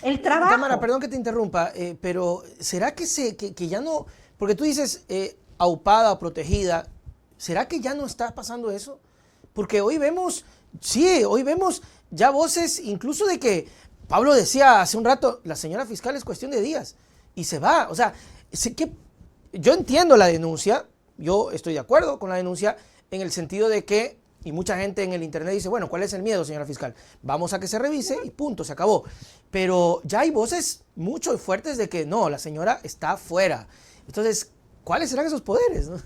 el Tamara, trabajo. perdón que te interrumpa, pero ¿será que ya no, porque tú dices aupada o protegida, ¿será que ya no está pasando eso? Porque hoy vemos, sí, hoy vemos ya voces incluso de que Pablo decía hace un rato, la señora fiscal es cuestión de días y se va. O sea, sé que yo entiendo la denuncia, yo estoy de acuerdo con la denuncia en el sentido de que, y mucha gente en el internet dice, bueno, ¿cuál es el miedo, señora fiscal? Vamos a que se revise y punto, se acabó. Pero ya hay voces mucho fuertes de que no, la señora está fuera. Entonces, ¿cuáles serán esos poderes? ¿No?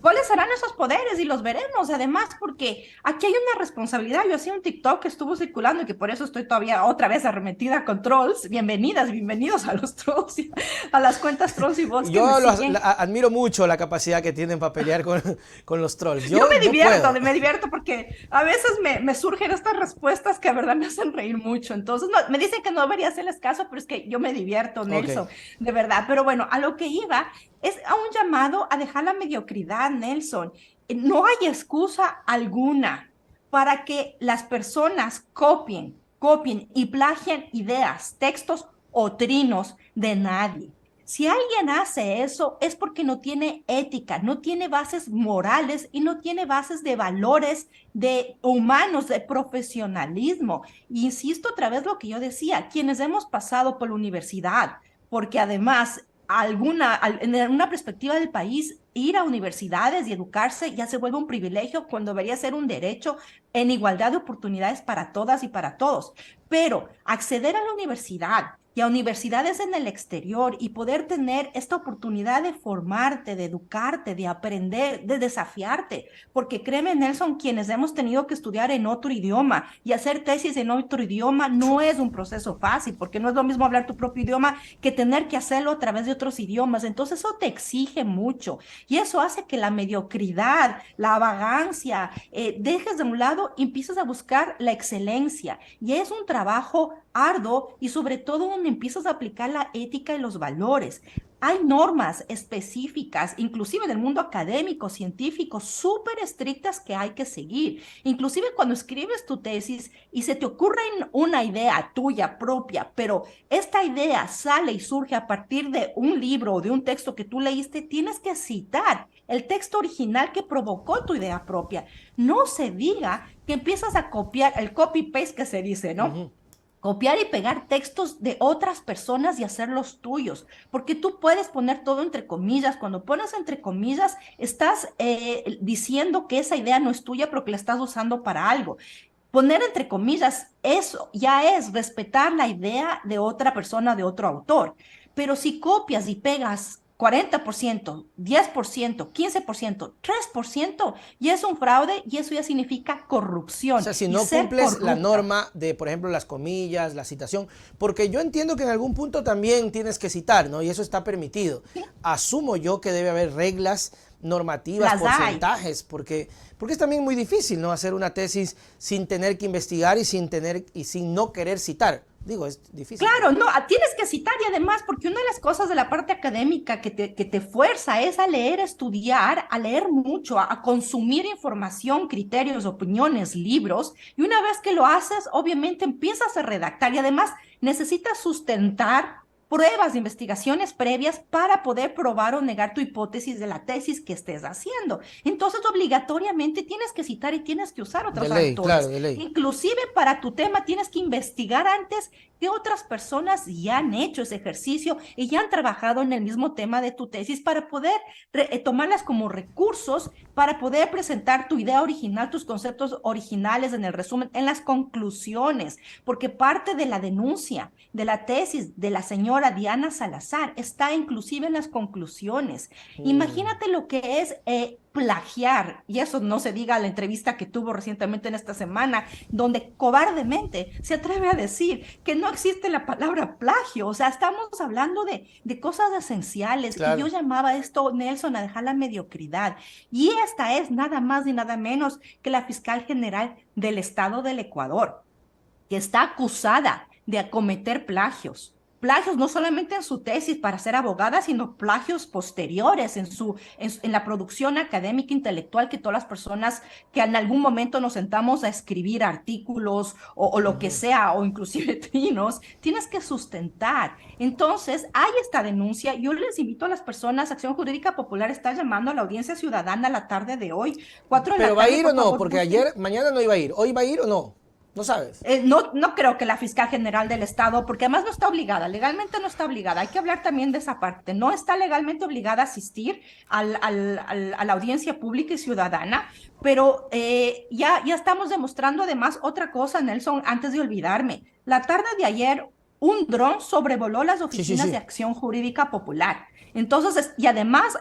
¿Cuáles serán esos poderes? Y los veremos, además, porque aquí hay una responsabilidad. Yo hacía un TikTok que estuvo circulando y que por eso estoy todavía otra vez arremetida con trolls. Bienvenidas, bienvenidos a los trolls, a las cuentas trolls y bots que me Yo siguen. admiro mucho la capacidad que tienen para pelear con los trolls. Yo no puedo. Me divierto porque a veces me surgen estas respuestas que a verdad me hacen reír mucho. Entonces, no, me dicen que no debería hacerles caso, pero es que yo me divierto, Ok. Nelson, de verdad. Pero bueno, a lo que iba es a un llamado a dejar la mediocridad, Nelson. No hay excusa alguna para que las personas copien y plagien ideas, textos o trinos de nadie. Si alguien hace eso es porque no tiene ética, no tiene bases morales y no tiene bases de valores de humanos, de profesionalismo. Y insisto otra vez lo que yo decía, quienes hemos pasado por la universidad, porque además en una perspectiva del país, ir a universidades y educarse ya se vuelve un privilegio cuando debería ser un derecho en igualdad de oportunidades para todas y para todos. Pero acceder a la universidad y a universidades en el exterior y poder tener esta oportunidad de formarte, de educarte, de aprender, de desafiarte, porque créeme, Nelson, quienes hemos tenido que estudiar en otro idioma y hacer tesis en otro idioma no es un proceso fácil, porque no es lo mismo hablar tu propio idioma que tener que hacerlo a través de otros idiomas. Entonces eso te exige mucho y eso hace que la mediocridad, la vagancia, dejes de un lado y empiezas a buscar la excelencia. Y es un trabajo arduo y sobre todo donde empiezas a aplicar la ética y los valores. Hay normas específicas, inclusive en el mundo académico, científico, súper estrictas que hay que seguir. Inclusive cuando escribes tu tesis y se te ocurre una idea tuya propia, pero esta idea sale y surge a partir de un libro o de un texto que tú leíste, tienes que citar el texto original que provocó tu idea propia. No se diga que empiezas a copiar el copy-paste que se dice, ¿no? Ujú. Copiar y pegar textos de otras personas y hacerlos tuyos, porque tú puedes poner todo entre comillas. Cuando pones entre comillas, estás diciendo que esa idea no es tuya, pero que la estás usando para algo. Poner entre comillas, eso ya es respetar la idea de otra persona, de otro autor. Pero si copias y pegas 40%, 10%, 15%, 3%, ya es un fraude y eso ya significa O corrupción. sea, si Y no ser cumples la corrupta. norma de, por ejemplo, las comillas, la citación, porque yo entiendo que en algún punto también tienes que citar, ¿no? Y eso está permitido. ¿Sí? Asumo yo que debe haber reglas normativas, Las hay. porcentajes, porque es también muy difícil, ¿no? Hacer una tesis sin tener que investigar y sin no querer citar. Digo, es difícil, pero... Claro, no, tienes que citar y además, porque una de las cosas de la parte académica que te fuerza es a leer, a estudiar, a leer mucho, a consumir información, criterios, opiniones, libros, y una vez que lo haces, obviamente empiezas a redactar y además necesitas sustentar pruebas de investigaciones previas para poder probar o negar tu hipótesis de la tesis que estés haciendo. Entonces, obligatoriamente tienes que citar y tienes que usar De otros ley, claro, autores. de ley. Inclusive para tu tema tienes que investigar antes que otras personas ya han hecho ese ejercicio y ya han trabajado en el mismo tema de tu tesis para poder tomarlas como recursos para poder presentar tu idea original, tus conceptos originales en el resumen, en las conclusiones, porque parte de la denuncia de la tesis de la señora Diana Salazar está inclusive en las conclusiones. Imagínate lo que es plagiar, y eso no se diga a la entrevista que tuvo recientemente en esta semana, donde cobardemente se atreve a decir que no existe la palabra plagio. O sea, estamos hablando de cosas esenciales y yo Claro. llamaba esto, Nelson, a dejar la mediocridad. Y esta es nada más y nada menos que la fiscal general del estado del Ecuador, que está acusada de acometer plagios. plagios no solamente en su tesis para ser abogada, sino plagios posteriores en la producción académica intelectual que todas las personas que en algún momento nos sentamos a escribir artículos o lo que sea, o inclusive trinos, tienes que sustentar. Entonces, hay esta denuncia. Yo les invito a las personas, Acción Jurídica Popular está llamando a la audiencia ciudadana la tarde de hoy, 4 de ¿Pero la va a tarde, ir o por no? favor, Porque busquen. ayer, mañana no iba a ir. ¿Hoy va a ir o no? No sabes. No creo que la fiscal general del Estado, porque además no está obligada, legalmente no está obligada, hay que hablar también de esa parte, no está legalmente obligada a asistir a la audiencia pública y ciudadana, pero ya estamos demostrando además otra cosa, Nelson, antes de olvidarme. La tarde de ayer, un dron sobrevoló las Sí, sí, oficinas de sí. Acción Jurídica Popular. Entonces, y además,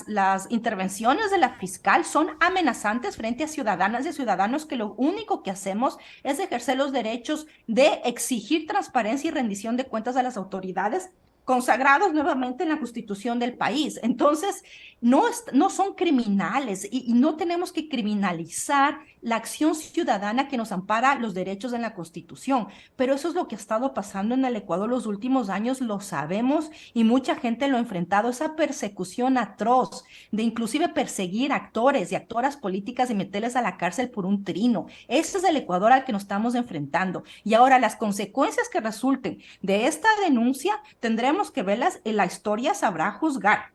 las intervenciones de la fiscal son amenazantes frente a ciudadanas y ciudadanos que lo único que hacemos es ejercer los derechos de exigir transparencia y rendición de cuentas a las autoridades consagrados nuevamente en la Constitución del país. Entonces, no son criminales y no tenemos que criminalizar la acción ciudadana que nos ampara los derechos en la Constitución. Pero eso es lo que ha estado pasando en el Ecuador los últimos años, lo sabemos y mucha gente lo ha enfrentado, esa persecución atroz de inclusive perseguir actores y actoras políticas y meterles a la cárcel por un trino. Ese es el Ecuador al que nos estamos enfrentando. Y ahora las consecuencias que resulten de esta denuncia tendremos que verlas, en la historia sabrá juzgar.